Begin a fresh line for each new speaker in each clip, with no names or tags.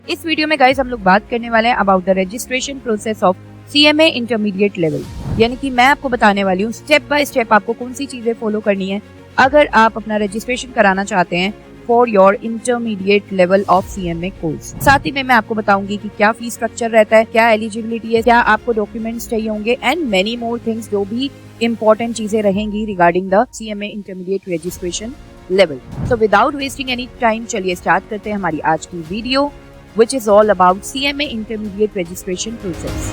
इस वीडियो में गाइस हम लोग बात करने वाले हैं about the registration process of CMA intermediate level, यानी कि मैं आपको बताने वाली हूँ स्टेप बाय स्टेप आपको कौन सी चीजें फॉलो करनी है अगर आप अपना रजिस्ट्रेशन कराना चाहते हैं for your intermediate level of CMA course. साथ ही में मैं आपको बताऊंगी कि क्या फीस स्ट्रक्चर रहता है, क्या एलिजिबिलिटी है, क्या आपको डॉक्यूमेंट्स चाहिए होंगे एंड मेनी मोर थिंग्स जो भी इंपॉर्टेंट चीजें रहेंगी regarding the CMA intermediate registration level. So without wasting any time चलिए स्टार्ट करते हैं हमारी आज की video which is all about CMA intermediate registration process.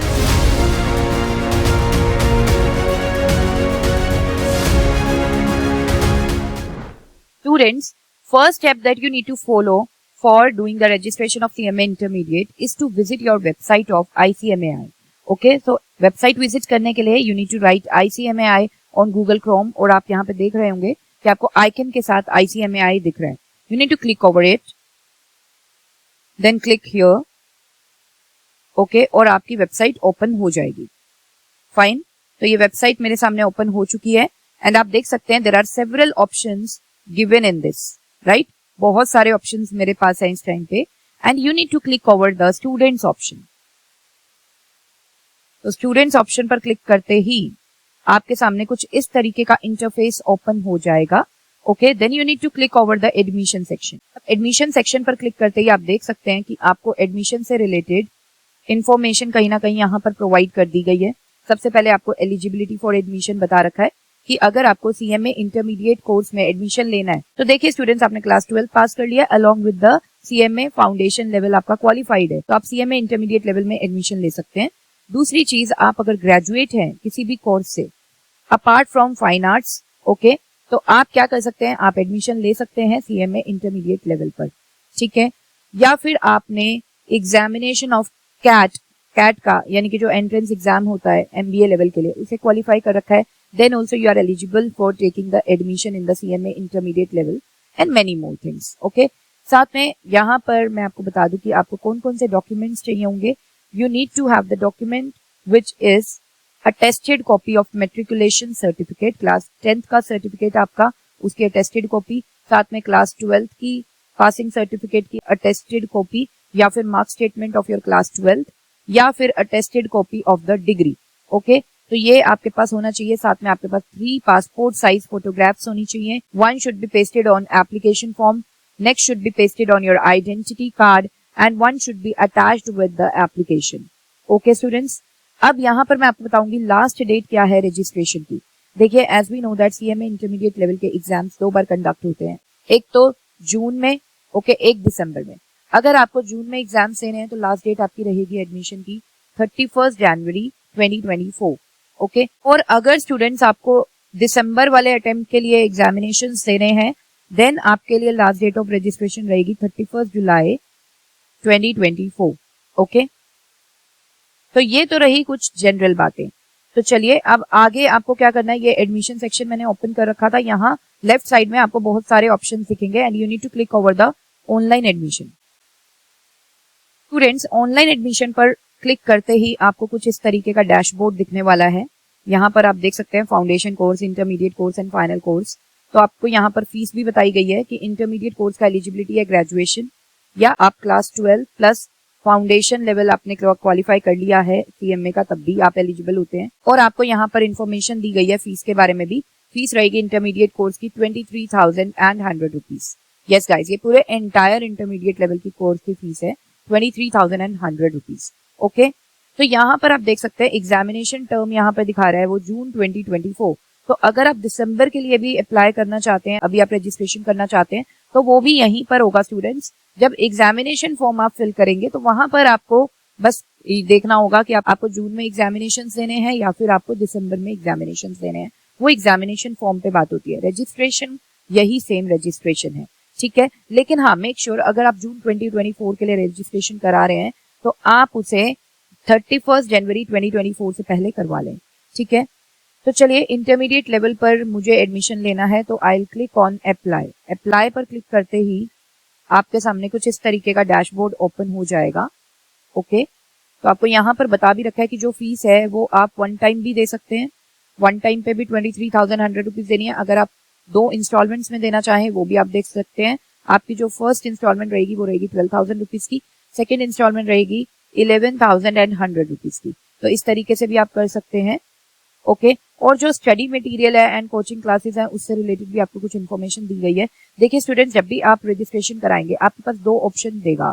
Students, first step that you need to follow for doing the registration of CMA intermediate is to visit your website of ICMAI. Okay, so website visit करने के लिए you need to write ICMAI on Google Chrome और आप यहाँ पे देख रहे होंगे कि आपको आइकन के साथ ICMAI दिख रहा है. You need to click over it. Then click here. Okay, और आपकी वेबसाइट ओपन हो जाएगी. फाइन, तो ये वेबसाइट मेरे सामने ओपन हो चुकी है एंड आप देख सकते हैं there are several options given in this, right? बहुत सारे ऑप्शंस मेरे पास हैं इस टाइम पे and you need to click over the students option. तो स्टूडेंट्स ऑप्शन पर क्लिक करते ही आपके सामने कुछ इस तरीके का इंटरफेस ओपन हो जाएगा. Okay, then you need to click over the admission section. Admission section पर क्लिक करते ही आप देख सकते हैं कि आपको एडमिशन से रिलेटेड इंफॉर्मेशन कहीं ना कहीं यहाँ पर प्रोवाइड कर दी गई है. सबसे पहले आपको एलिजिबिलिटी फॉर एडमिशन बता रखा है कि अगर आपको CMA इंटरमीडिएट कोर्स में एडमिशन लेना है तो देखिए स्टूडेंट्स, आपने क्लास 12 पास कर लिया along with the CMA foundation level आपका क्वालिफाइड है तो आप CMA इंटरमीडिएट लेवल में एडमिशन ले सकते हैं. दूसरी चीज, आप अगर ग्रेजुएट हैं किसी भी कोर्स से apart from fine arts, okay, तो आप क्या कर सकते हैं, आप एडमिशन ले सकते हैं CMA इंटरमीडिएट लेवल पर, ठीक है? या फिर आपने एग्जामिनेशन ऑफ कैट का, यानी कि जो एंट्रेंस एग्जाम होता है MBA लेवल के लिए, उसे क्वालिफाई कर रखा है, then also you are eligible for taking the admission in the CMA intermediate level and many more things. Okay, साथ में यहाँ पर मैं आपको बता दूं कि आपको कौन कौन से डॉक्यूमेंट्स चाहिए होंगे. You need to have the document which is attested copy of matriculation certificate, class 10th का सर्टिफिकेट आपका, उसकी अटेस्टेड कॉपी, साथ में क्लास 12th की पासिंग सर्टिफिकेट की अटेस्टेड कॉपी, या फिर mark statement of your class 12th, या फिर attested copy of the degree. Okay, तो ये आपके पास होना चाहिए. साथ में आपके पास 3 पासपोर्ट साइज फोटोग्राफ्स होनी चाहिए. 1 should be pasted on application form, next should be pasted on your identity card and 1 should be attached with the application. Okay students, अब यहाँ पर मैं आपको बताऊंगी लास्ट डेट क्या है रजिस्ट्रेशन की. देखिए, as we know that CMA intermediate level के एग्जाम्स 2 बार कंडक्ट होते हैं, एक तो जून में, ओके, एक दिसंबर में. अगर आपको जून में एग्जाम्स देने हैं तो लास्ट डेट आपकी रहेगी एडमिशन की 31 जनवरी 2024. ओके, और अगर स्टूडेंट्स आपको दिसंबर वाले अटेम्प्ट के लिए एग्जामिनेशन देने हैं देन आपके लिए लास्ट डेट ऑफ रजिस्ट्रेशन रहेगी 31 जुलाई 2024. ओके, तो ये तो रही कुछ जनरल बातें. तो चलिए अब आगे आपको क्या करना है. ये एडमिशन सेक्शन मैंने ओपन कर रखा था. यहाँ लेफ्ट साइड में आपको बहुत सारे ऑप्शन दिखेंगे and you need to click over the online admission. Students, online admission पर क्लिक करते ही आपको कुछ इस तरीके का डैशबोर्ड दिखने वाला है. यहाँ पर आप देख सकते हैं foundation course, intermediate course and final course. तो आपको यहाँ पर फीस भी बताई गई है कि इंटरमीडिएट कोर्स का एलिजिबिलिटी है ग्रेजुएशन, या आप क्लास 12 प्लस फाउंडेशन लेवल आपने क्वालिफाई कर लिया है CMA का, तब भी आप एलिजिबल होते हैं. और आपको यहाँ पर इंफॉर्मेशन दी गई है फीस के बारे में भी. फीस रहेगी इंटरमीडिएट कोर्स की 23,100 रुपीज. यस गाइज, ये पूरे एंटायर इंटरमीडिएट लेवल की कोर्स की फीस है 23,100 रुपीज. ओके, तो यहाँ पर आप देख सकते हैं एग्जामिनेशन टर्म यहाँ पर दिखा रहा है वो जून 2024. तो अगर आप दिसंबर के लिए भी अप्लाई करना चाहते हैं, अभी आप रजिस्ट्रेशन करना चाहते हैं, तो वो भी यहीं पर होगा स्टूडेंट्स. जब एग्जामिनेशन फॉर्म आप फिल करेंगे तो वहां पर आपको बस देखना होगा कि आपको जून में एग्जामिनेशन देने हैं या फिर आपको दिसंबर में एग्जामिनेशन देने हैं. वो एग्जामिनेशन फॉर्म पे बात होती है. रजिस्ट्रेशन यही सेम रजिस्ट्रेशन है, ठीक है? लेकिन हाँ, मेक श्योर अगर आप जून 2024 के लिए रजिस्ट्रेशन करा रहे हैं तो आप उसे 31 जनवरी 2024 से पहले करवा लें, ठीक है? तो चलिए, इंटरमीडिएट लेवल पर मुझे एडमिशन लेना है तो I will click on apply. Apply पर क्लिक करते ही आपके सामने कुछ इस तरीके का डैशबोर्ड ओपन हो जाएगा. ओके, तो आपको यहाँ पर बता भी रखा है कि जो फीस है वो आप 1 टाइम भी दे सकते हैं. 1 टाइम पे भी 23,100 रुपीज देनी है. अगर आप 2 इंस्टॉलमेंट्स में देना चाहें वो भी आप देख सकते हैं. आपकी जो फर्स्ट इंस्टॉलमेंट रहेगी वो रहेगी 12,000 रुपीज की. सेकेंड इंस्टॉलमेंट रहेगी 11,100 रुपीज की। तो इस तरीके से भी आप कर सकते हैं। ओके और जो स्टडी मटेरियल है एंड कोचिंग क्लासेस है उससे रिलेटेड भी आपको कुछ इन्फॉर्मेशन दी गई है। देखिए स्टूडेंट्स, जब भी आप रजिस्ट्रेशन कराएंगे आपके पास दो ऑप्शन देगा,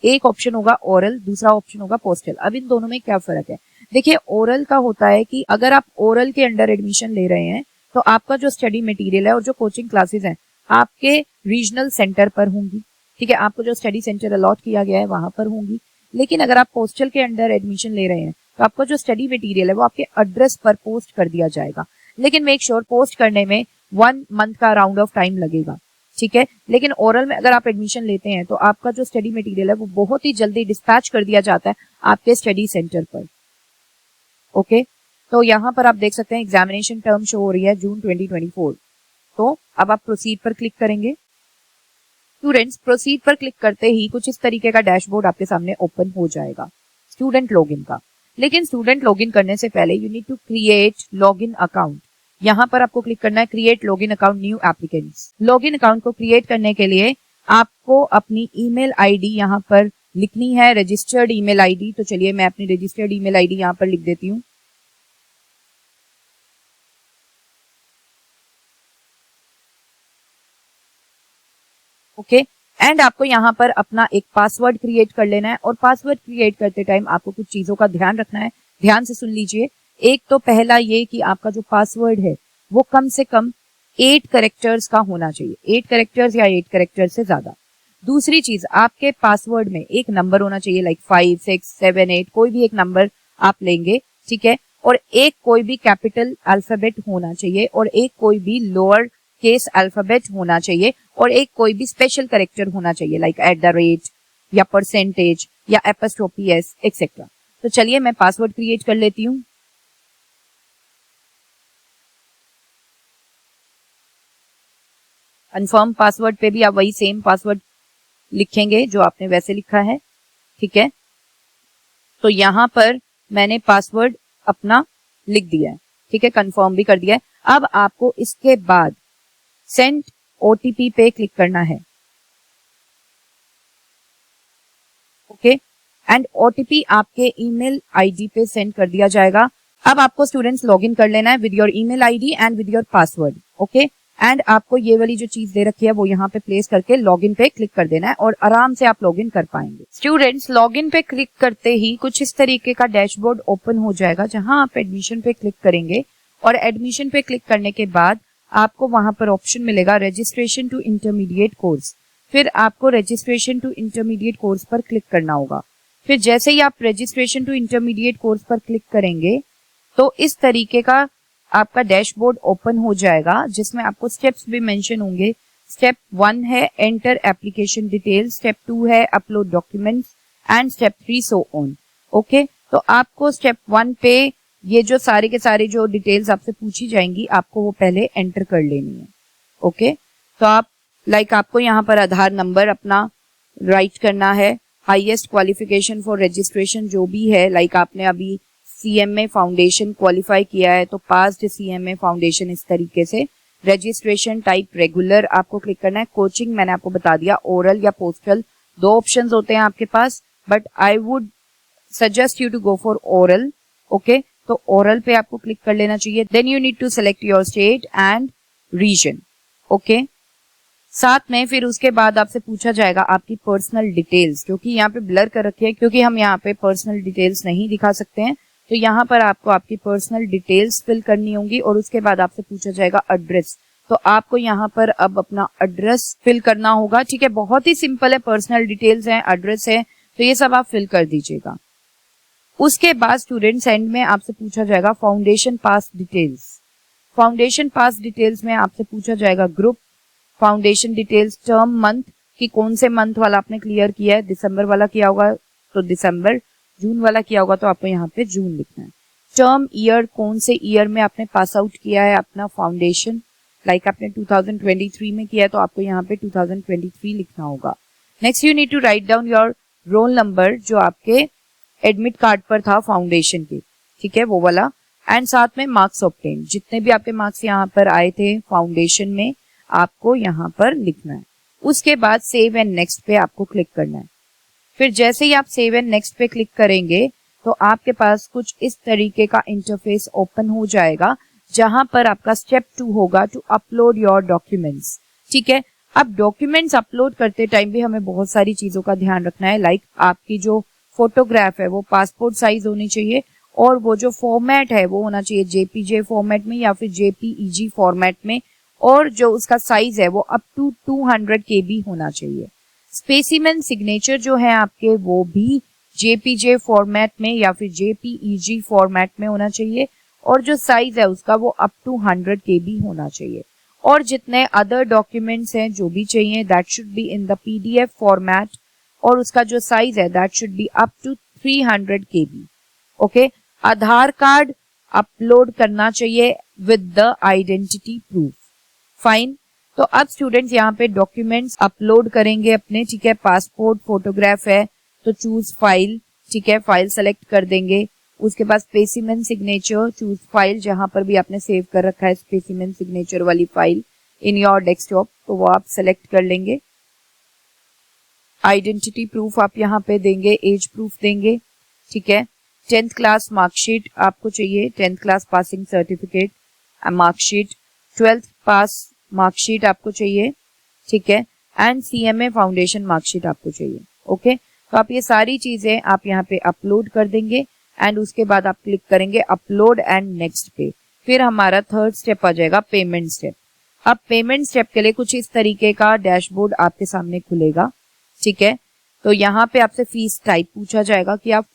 एक ऑप्शन होगा ओरल, दूसरा ऑप्शन होगा पोस्टल। अब इन दोनों में क्या फर्क है? देखिए ओरल का होता है कि अगर आप ओरल के अंडर एडमिशन ले रहे हैं तो आपका जो स्टडी मटेरियल है और जो कोचिंग क्लासेस हैं आपके रीजनल सेंटर पर होंगी, ठीक है, आपको जो स्टडी सेंटर अलॉट किया गया है वहां पर होंगी। लेकिन अगर आप पोस्टल के अंडर एडमिशन ले रहे हैं तो आपका जो स्टडी मटेरियल है वो आपके एड्रेस पर पोस्ट कर दिया जाएगा। लेकिन मेक श्योर पोस्ट करने में 1 मंथ का राउंड ऑफ टाइम लगेगा, ठीक है। लेकिन ओरल में अगर आप एडमिशन लेते हैं तो आपका जो स्टडी मटेरियल है वो बहुत ही जल्दी डिस्पैच कर दिया जाता है आपके स्टडी सेंटर पर। ओके तो यहाँ पर आप देख सकते हैं एग्जामिनेशन टर्म शो हो रही है जून 2024। तो अब आप प्रोसीड पर क्लिक करेंगे। स्टूडेंट्स, प्रोसीड पर क्लिक करते ही कुछ इस तरीके का डैशबोर्ड आपके सामने ओपन हो जाएगा स्टूडेंट लॉगिन का। लेकिन स्टूडेंट लॉगिन करने से पहले you need to create login account. यहाँ पर आपको क्लिक करना है create login account new applicants. Login account को क्रिएट करने के लिए आपको अपनी ईमेल आईडी यहाँ पर लिखनी है, रजिस्टर्ड ईमेल आईडी। तो चलिए मैं अपनी रजिस्टर्ड ईमेल आईडी यहाँ पर लिख देती हूँ। ओके एंड आपको यहाँ पर अपना एक पासवर्ड क्रिएट कर लेना है और पासवर्ड क्रिएट करते टाइम आपको कुछ चीजों का ध्यान रखना है। ध्यान से सुन लीजिए। एक तो पहला ये कि आपका जो पासवर्ड है वो कम से कम 8 कैरेक्टर्स का होना चाहिए, 8 कैरेक्टर्स या 8 कैरेक्टर्स से ज्यादा। दूसरी चीज, आपके पासवर्ड में एक नंबर होना चाहिए, लाइक 5, 6, 7, 8, कोई भी एक नंबर आप लेंगे, ठीक है। और एक कोई भी कैपिटल अल्फाबेट होना चाहिए और एक कोई भी लोअर केस अल्फाबेट होना चाहिए और एक कोई भी स्पेशल कैरेक्टर होना चाहिए, लाइक @ या परसेंटेज या एपोस्ट्रोफी एस एक्सेट्रा। तो चलिए मैं पासवर्ड क्रिएट कर लेती हूँ। कंफर्म पासवर्ड पे भी आप वही सेम पासवर्ड लिखेंगे जो आपने वैसे लिखा है, ठीक है। तो यहां पर मैंने पासवर्ड अपना लिख दिया है, ठीक है, कंफर्म भी कर दिया है। अब आपको इसके बाद सेंड ओटीपी पे क्लिक करना है। ओके एंड ओटीपी आपके ईमेल आईडी पे सेंड कर दिया जाएगा। अब आपको स्टूडेंट्स लॉगिन कर लेना है with your email ID and with your password. Okay and आपको ये वाली जो चीज दे रखी है वो यहाँ पे प्लेस करके लॉगिन पे क्लिक कर देना है और आराम से आप लॉगिन कर पाएंगे। स्टूडेंट्स, लॉगिन पे क्लिक करते ही कुछ इस तरीके का डैशबोर्ड ओपन हो जाएगा जहां आप एडमिशन पे क्लिक करेंगे और एडमिशन पे क्लिक करने के बाद आपको वहां पर ऑप्शन मिलेगा रजिस्ट्रेशन टू इंटरमीडिएट कोर्स। फिर आपको रजिस्ट्रेशन टू इंटरमीडिएट कोर्स पर क्लिक करना होगा। फिर जैसे ही आप रजिस्ट्रेशन टू इंटरमीडिएट कोर्स पर क्लिक करेंगे तो इस तरीके का आपका डैशबोर्ड ओपन हो जाएगा जिसमें आपको स्टेप्स भी मेंशन होंगे। स्टेप 1 है एंटर एप्लीकेशन डिटेल्स, स्टेप 2 है upload documents and step 3 so on. Okay तो आपको स्टेप 1 पे ये जो सारे के सारे जो डिटेल्स आपसे पूछी जाएंगी आपको वो पहले एंटर कर लेनी है। ओके तो आप आपको यहाँ पर आधार नंबर अपना राइट करना है, हाईएस्ट क्वालिफिकेशन फॉर रजिस्ट्रेशन जो भी है, आपने अभी सीएमए फाउंडेशन क्वालिफाई किया है तो पास्ड सीएमए फाउंडेशन इस तरीके से। रजिस्ट्रेशन टाइप रेगुलर आपको क्लिक करना है। कोचिंग मैंने आपको बता दिया ओरल या पोस्टल, 2 ऑप्शंस होते हैं आपके पास, but I would suggest you to go for oral. Okay तो ओरल पे आपको क्लिक कर लेना चाहिए। Then you need to select your state and region. Okay साथ में फिर उसके बाद आपसे पूछा जाएगा आपकी पर्सनल डिटेल्स, जो कि यहाँ पे ब्लर कर रखी है क्योंकि हम यहाँ पे पर्सनल डिटेल्स नहीं दिखा सकते हैं। तो यहाँ पर आपको आपकी पर्सनल डिटेल्स फिल करनी होंगी और उसके बाद आपसे पूछा जाएगा एड्रेस। तो आपको यहाँ पर अब अपना एड्रेस फिल करना होगा, ठीक है। बहुत ही सिंपल है, पर्सनल डिटेल्स है, एड्रेस है, तो ये सब आप फिल कर दीजिएगा। उसके बाद स्टूडेंट्स एंड में आपसे पूछा जाएगा फाउंडेशन पास डिटेल्स। फाउंडेशन पास डिटेल्स में आपसे पूछा जाएगा group, foundation details, term month कि कौन से मंथ वाला आपने क्लियर किया है, दिसंबर वाला किया होगा तो दिसंबर, जून वाला किया होगा तो आपको यहाँ पे जून लिखना है। टर्म ईयर, कौन से ईयर में आपने पास आउट किया है अपना फाउंडेशन, आपने 2023 में किया है तो आपको यहाँ पे 2023 लिखना होगा। Next you need to write down your roll number जो आपके एडमिट कार्ड पर था फाउंडेशन के, ठीक है, वो वाला, एंड साथ में मार्क्स ऑब्टेन, जितने भी आपके मार्क्स यहाँ पर आए थे फाउंडेशन में आपको यहाँ पर लिखना है। उसके बाद सेव एंड नेक्स्ट पे आपको क्लिक करना है। फिर जैसे ही आप सेव एंड नेक्स्ट पे क्लिक करेंगे तो आपके पास कुछ इस तरीके का इंटरफेस ओपन हो जाएगा, जहां पर आपका स्टेप 2 होगा टू अपलोड योर डॉक्यूमेंट्स। ठीक है, अब डॉक्यूमेंट्स अपलोड करते टाइम भी हमें बहुत सारी चीजों का ध्यान रखना है। लाइक आपकी जो फोटोग्राफ है वो पासपोर्ट साइज होनी चाहिए, और वो जो फॉर्मेट है वो होना चाहिए जेपीजे फॉर्मेट में या फिर जेपीईजी फॉर्मेट में, और जो उसका साइज है वो अप टू 200 KB होना चाहिए। स्पेसिमेन सिग्नेचर जो है आपके वो भी जेपीजे फॉर्मेट में या फिर जेपीईजी फॉर्मेट में होना चाहिए, और जो साइज है उसका वो अप टू 100 KB होना चाहिए। और जितने अदर डॉक्यूमेंट्स हैं जो भी चाहिए that should be in the PDF format, और उसका जो साइज है that should be up to 300 KB। Okay, Aadhaar card upload करना चाहिए with the identity proof. Fine, तो अब स्टूडेंट्स यहाँ पे डॉक्यूमेंट्स अपलोड करेंगे अपने। ठीक है, पासपोर्ट फोटोग्राफ है तो चूज फाइल। ठीक है, फाइल सेलेक्ट कर देंगे। उसके बाद स्पेसिमेन सिग्नेचर, चूज फाइल, जहां पर भी आपने सेव कर रखा है स्पेसिमेन सिग्नेचर वाली फाइल इन योर डेस्कटॉप, तो वो आप सेलेक्ट कर लेंगे। आइडेंटिटी प्रूफ आप यहाँ पे देंगे, एज प्रूफ देंगे। ठीक है, 10th क्लास मार्कशीट आपको चाहिए, 10th class passing certificate marksheet, 12th पास मार्कशीट आपको चाहिए। ठीक है, एंड सीएमए फाउंडेशन मार्कशीट आपको चाहिए। ओके, तो आप ये सारी चीजें आप यहाँ पे अपलोड कर देंगे, एंड उसके बाद आप क्लिक करेंगे अपलोड एंड नेक्स्ट पे। फिर हमारा थर्ड स्टेप आ जाएगा पेमेंट स्टेप। अब पेमेंट स्टेप के लिए कुछ इस तरीके का डैशबोर्ड आपके सामने खुलेगा। ठीक है, तो यहाँ पे आपसे फीस टाइप पूछा जाएगा कि आप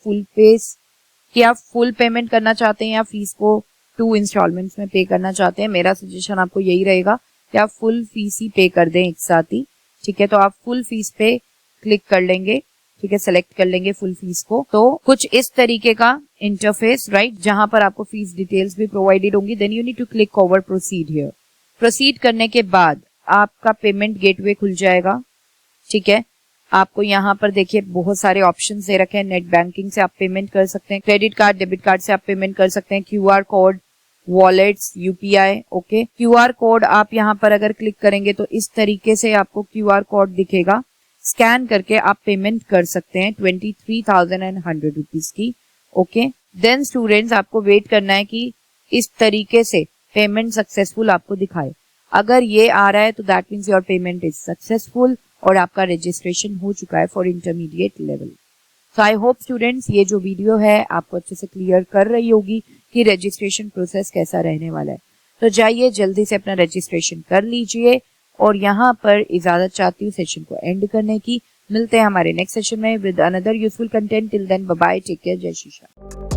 फुल पेमेंट करना चाहते हैं या फीस को 2 इंस्टॉलमेंट्स में पे करना चाहते हैं। मेरा सजेशन आपको यही रहेगा कि आप फुल फीस ही पे कर दें एक साथ ही। ठीक है, तो आप फुल फीस पे क्लिक कर लेंगे। ठीक है, सेलेक्ट कर लेंगे फुल फीस को। तो कुछ इस तरीके का इंटरफेस, राइट, जहां पर आपको फीस डिटेल्स भी प्रोवाइडेड होंगी। Then you need to click over proceed here. Proceed करने के बाद आपका पेमेंट गेटवे खुल जाएगा। ठीक है, आपको यहाँ पर देखिए बहुत सारे ऑप्शंस दे रखे हैं। नेट बैंकिंग से आप पेमेंट कर सकते हैं, क्रेडिट कार्ड, डेबिट कार्ड से आप पेमेंट कर सकते हैं, QR code, wallets, UPI. Okay, QR code आप यहाँ पर अगर क्लिक करेंगे तो इस तरीके से आपको क्यूआर कोड दिखेगा। स्कैन करके आप पेमेंट कर सकते हैं 23,100 रुपीज की। ओके, देन स्टूडेंट्स आपको वेट करना है कि इस तरीके से पेमेंट सक्सेसफुल आपको दिखाए। अगर ये आ रहा है तो that means your payment is successful और आपका रजिस्ट्रेशन हो चुका है for intermediate level. So I hope students ये जो वीडियो है आपको अच्छे से क्लियर कर रही होगी कि रजिस्ट्रेशन प्रोसेस कैसा रहने वाला है। तो जाइए जल्दी से अपना रजिस्ट्रेशन कर लीजिए, और यहाँ पर इजाजत चाहती हूँ सेशन को एंड करने की। मिलते हैं हमारे नेक्स्ट सेशन में with another useful content. Till then bye bye, take care, जय श्री राम।